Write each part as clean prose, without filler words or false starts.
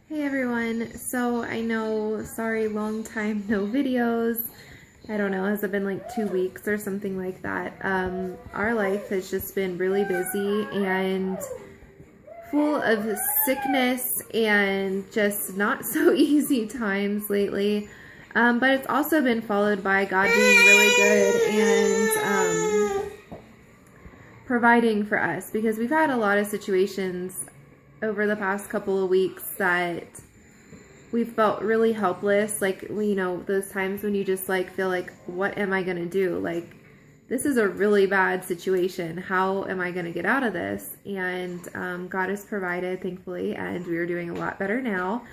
Hey everyone, so I know, sorry, long time no videos. I don't know, has it been like 2 weeks or something like that? Our life has just been really busy and full of sickness and just not so easy times lately. But it's also been followed by God being really good and providing for us, because we've had a lot of situations over the past couple of weeks that we've felt really helpless. Like, those times when you just like feel like, what am I going to do? Like, this is a really bad situation. How am I going to get out of this? And God has provided, thankfully, and we are doing a lot better now.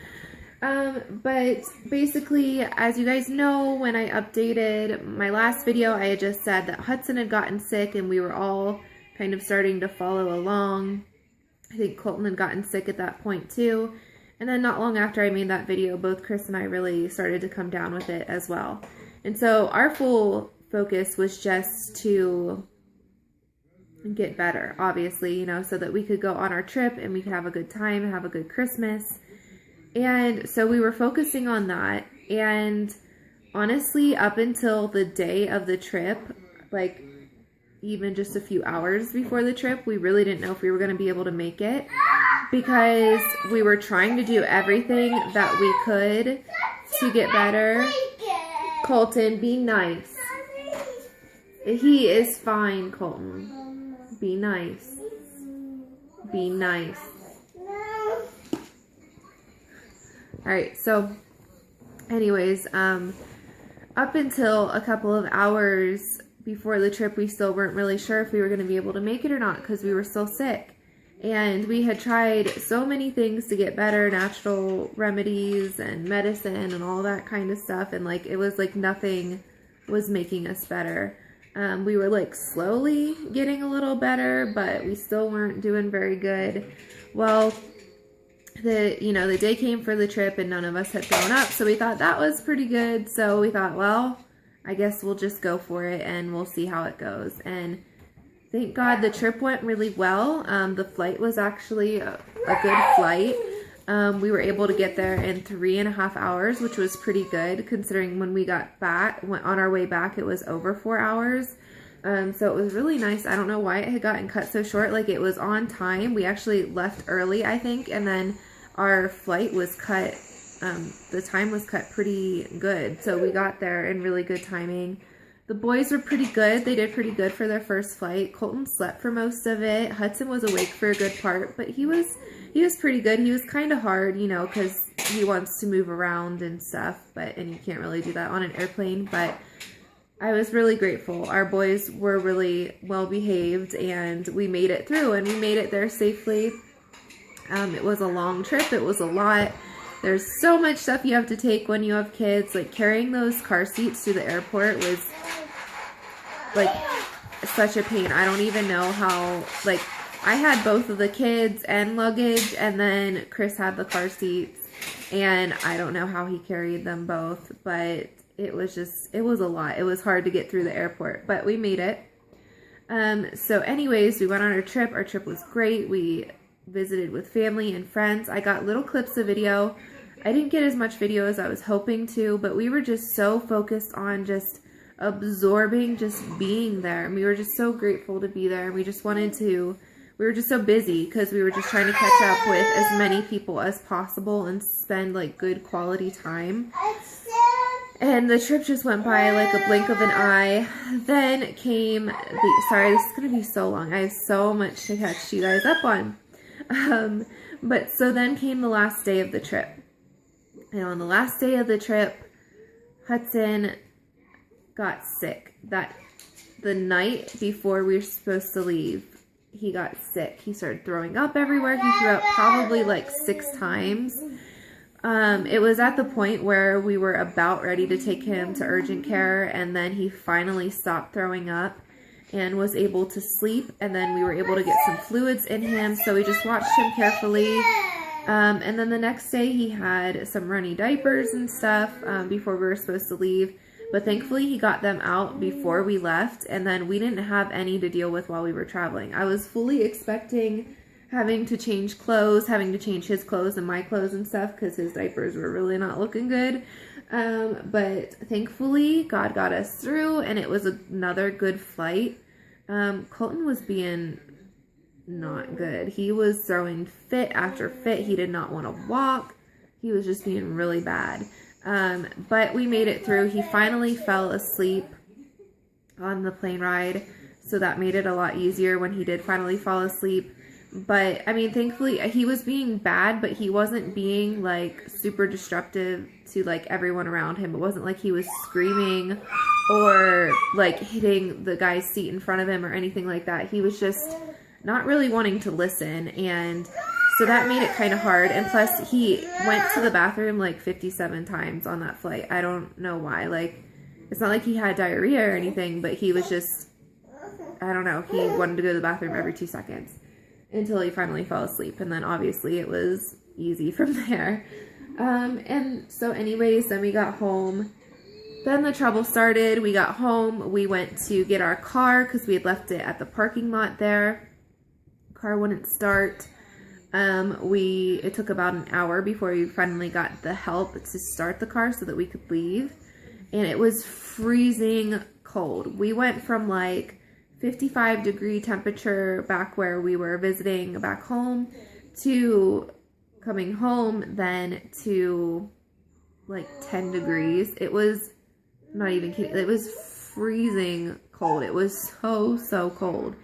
But basically, as you guys know, when I updated my last video, I had just said that Hudson had gotten sick and we were all kind of starting to follow along. I think Colton had gotten sick at that point too. And then not long after I made that video, both Chris and I really started to come down with it as well. And so our full focus was just to get better, obviously, so that we could go on our trip and we could have a good time and have a good Christmas. And so we were focusing on that. And honestly, up until the day of the trip, like even just a few hours before the trip, we really didn't know if we were going to be able to make it, because we were trying to do everything that we could to get better. Colton, be nice. He is fine, Colton. Be nice. Be nice. Alright, so anyways, up until a couple of hours before the trip, we still weren't really sure if we were going to be able to make it or not, because we were still sick. And we had tried so many things to get better, natural remedies and medicine and all that kind of stuff. And like, it was like nothing was making us better. We were like slowly getting a little better, but we still weren't doing very good. Well, the day came for the trip and none of us had thrown up. So we thought that was pretty good. So we thought, well, I guess we'll just go for it and we'll see how it goes. And thank God the trip went really well. The flight was actually a good flight. We were able to get there in 3.5 hours, which was pretty good considering when we got back, on our way back, it was over 4 hours. So it was really nice. I don't know why it had gotten cut so short. Like, it was on time. We actually left early, I think, and then our flight was cut. The time was cut pretty good. So we got there in really good timing. The boys were pretty good. They did pretty good for their first flight. Colton slept for most of it. Hudson was awake for a good part, but he was pretty good. He was kind of hard, because he wants to move around and stuff, and you can't really do that on an airplane. But I was really grateful. Our boys were really well behaved, and we made it through, and we made it there safely. It was a long trip. It was a lot. There's so much stuff you have to take when you have kids. Like, carrying those car seats to the airport was like such a pain. I don't even know how, like, I had both of the kids and luggage, and then Chris had the car seats, and I don't know how he carried them both, but it was a lot. It was hard to get through the airport, but we made it. So anyways, we went on our trip. Our trip was great. We visited with family and friends. I got little clips of video. I didn't get as much video as I was hoping to, but we were just so focused on just absorbing, just being there. And we were just so grateful to be there. We were just so busy because we were just trying to catch up with as many people as possible and spend like good quality time. And the trip just went by like a blink of an eye. Then came sorry, this is going to be so long. I have so much to catch you guys up on. But so then came the last day of the trip. And on the last day of the trip, Hudson got sick. The night before we were supposed to leave, he got sick. He started throwing up everywhere. He threw up probably like 6 times. It was at the point where we were about ready to take him to urgent care, and then he finally stopped throwing up and was able to sleep, and then we were able to get some fluids in him, so we just watched him carefully. And then the next day he had some runny diapers and stuff before we were supposed to leave. But thankfully he got them out before we left, and then we didn't have any to deal with while we were traveling. I was fully expecting having to change clothes, having to change his clothes and my clothes and stuff because his diapers were really not looking good. But thankfully, God got us through, and it was another good flight. Colton was being not good. He was throwing fit after fit. He did not want to walk. He was just being really bad. But we made it through. He finally fell asleep on the plane ride, so that made it a lot easier when he did finally fall asleep. But I mean, thankfully he was being bad, but he wasn't being like super disruptive to like everyone around him. It wasn't like he was screaming or like hitting the guy's seat in front of him or anything like that. He was just not really wanting to listen, and so that made it kind of hard. And plus he went to the bathroom like 57 times on that flight. I don't know why. Like, it's not like he had diarrhea or anything, but he was just, I don't know, he wanted to go to the bathroom every 2 seconds until he finally fell asleep. And then obviously it was easy from there. And so anyways, then we got home. Then the trouble started. We got home. We went to get our car because we had left it at the parking lot there. Car wouldn't start. It took about an hour before we finally got the help to start the car so that we could leave. And it was freezing cold. We went from like 55-degree temperature back where we were visiting back home to coming home then to like 10 degrees. It was not even kidding. It was freezing cold. It was so cold.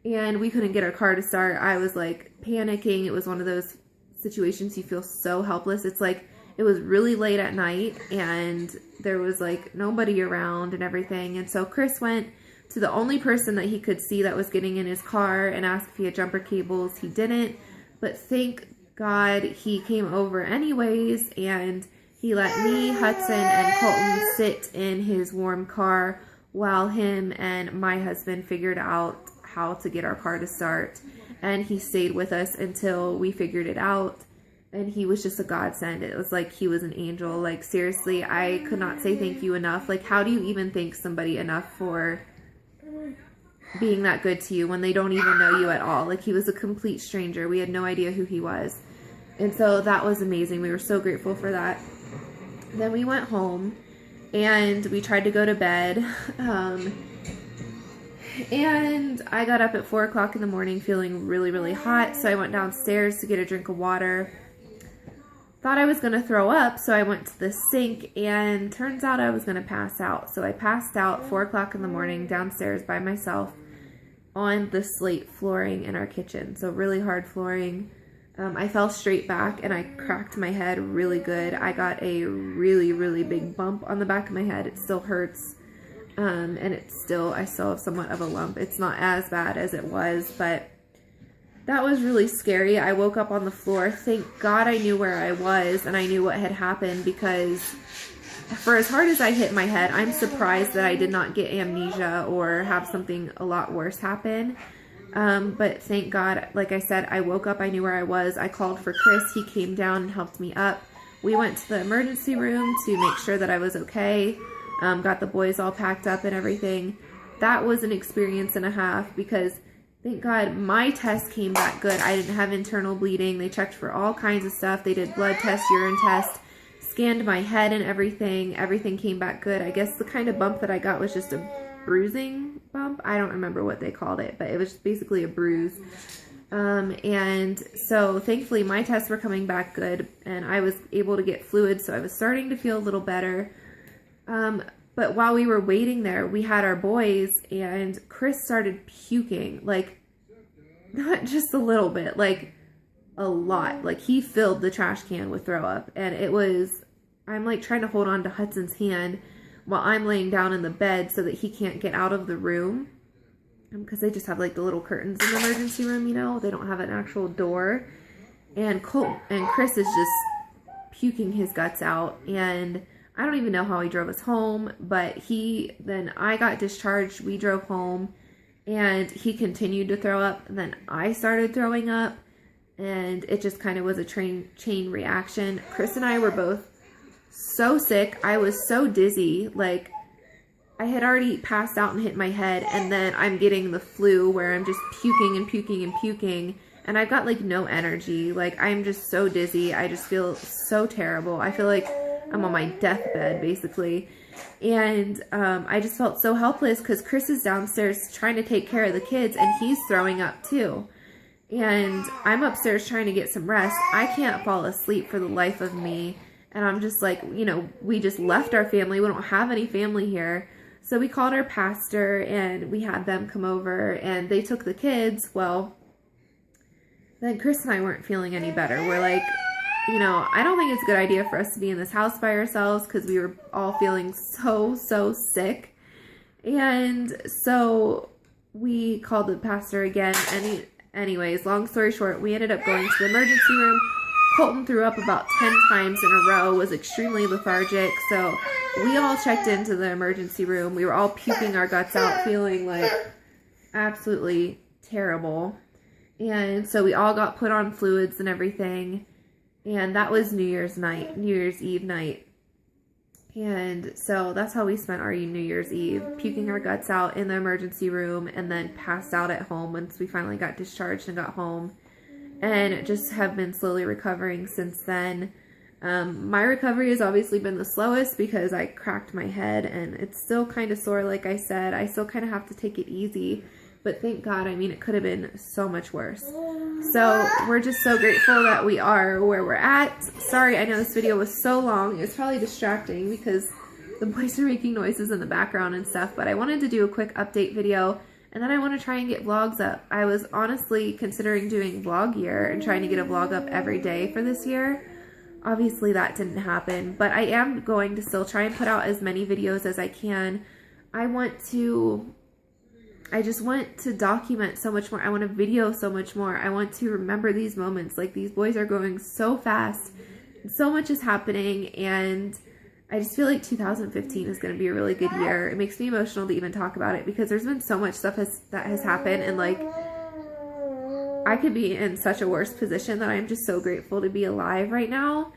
And we couldn't get our car to start. I was like panicking. It was one of those situations you feel so helpless. It's like it was really late at night and there was like nobody around and everything. And so Chris went to the only person that he could see that was getting in his car and asked if he had jumper cables. He didn't, but thank God he came over anyways, and he let me, Hudson, and Colton sit in his warm car while him and my husband figured out how to get our car to start. And he stayed with us until we figured it out. And he was just a godsend. It was like he was an angel. Like, seriously, I could not say thank you enough. Like, how do you even thank somebody enough for being that good to you when they don't even know you at all? Like, he was a complete stranger. We had no idea who he was. And so that was amazing. We were so grateful for that. Then we went home and we tried to go to bed. And I got up at 4 o'clock in the morning feeling really hot. So I went downstairs to get a drink of water. Thought I was going to throw up, so I went to the sink, and turns out I was going to pass out. So I passed out 4 o'clock in the morning downstairs by myself on the slate flooring in our kitchen. So really hard flooring. I fell straight back and I cracked my head really good. I got a really big bump on the back of my head. It still hurts. And I still have somewhat of a lump. It's not as bad as it was, but that was really scary. I woke up on the floor. Thank God I knew where I was and I knew what had happened, because for as hard as I hit my head, I'm surprised that I did not get amnesia or have something a lot worse happen. But thank God, like I said, I woke up, I knew where I was. I called for Chris. He came down and helped me up. We went to the emergency room to make sure that I was okay. Got the boys all packed up and everything. That was an experience and a half, because thank God my test came back good. I didn't have internal bleeding. They checked for all kinds of stuff. They did blood test, urine test, scanned my head and everything. Everything came back good. I guess the kind of bump that I got was just a bruising bump. I don't remember what they called it, but it was basically a bruise. And so thankfully my tests were coming back good and I was able to get fluid. So I was starting to feel a little better. But while we were waiting there, we had our boys and Chris started puking, like not just a little bit, like a lot. Like he filled the trash can with throw up, and it was, I'm like trying to hold on to Hudson's hand while I'm laying down in the bed so that he can't get out of the room. Because they just have like the little curtains in the emergency room, you know, they don't have an actual door. And Chris is just puking his guts out, and I don't even know how he drove us home, but I got discharged, we drove home, and he continued to throw up, and then I started throwing up, and it just kind of was a chain reaction. Chris and I were both so sick. I was so dizzy, like I had already passed out and hit my head, and then I'm getting the flu where I'm just puking and puking and puking, and I've got like no energy. Like, I'm just so dizzy. I just feel so terrible. I feel like I'm on my deathbed basically. And I just felt so helpless because Chris is downstairs trying to take care of the kids, and he's throwing up too. And I'm upstairs trying to get some rest. I can't fall asleep for the life of me. And I'm just like, you know, we just left our family. We don't have any family here. So we called our pastor and we had them come over, and they took the kids. Well, then Chris and I weren't feeling any better. We're like, you know, I don't think it's a good idea for us to be in this house by ourselves, because we were all feeling so sick. And so we called the pastor again. And anyways, long story short, we ended up going to the emergency room. Colton threw up about 10 times in a row, was extremely lethargic. So we all checked into the emergency room. We were all puking our guts out, feeling like absolutely terrible. And so we all got put on fluids and everything. And that was New Year's Eve night. And so that's how we spent our New Year's Eve, puking our guts out in the emergency room, and then passed out at home once we finally got discharged and got home. And just have been slowly recovering since then. My recovery has obviously been the slowest because I cracked my head, and it's still kind of sore, like I said. I still kind of have to take it easy. But thank God, I mean, it could have been so much worse. So we're just so grateful that we are where we're at. Sorry, I know this video was so long. It's probably distracting because the boys are making noises in the background and stuff. But I wanted to do a quick update video, and then I want to try and get vlogs up. I was honestly considering doing vlog year and trying to get a vlog up every day for this year. Obviously, that didn't happen. But I am going to still try and put out as many videos as I can. I just want to document so much more. I want to video so much more. I want to remember these moments. Like, these boys are going so fast. So much is happening, and I just feel like 2015 is going to be a really good year. It makes me emotional to even talk about it because there's been so much stuff that has happened, and like, I could be in such a worse position that I'm just so grateful to be alive right now.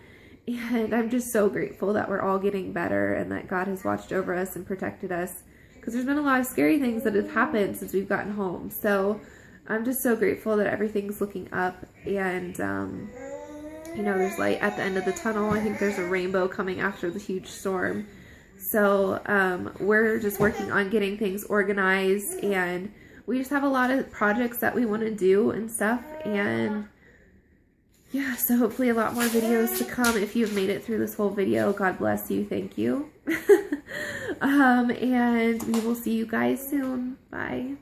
And I'm just so grateful that we're all getting better and that God has watched over us and protected us. Because there's been a lot of scary things that have happened since we've gotten home. So I'm just so grateful that everything's looking up, and you know, there's light at the end of the tunnel. I think there's a rainbow coming after the huge storm. So we're just working on getting things organized, and we just have a lot of projects that we want to do and stuff. And yeah, so hopefully a lot more videos to come. If you've made it through this whole video, God bless you. Thank you. And we will see you guys soon. Bye.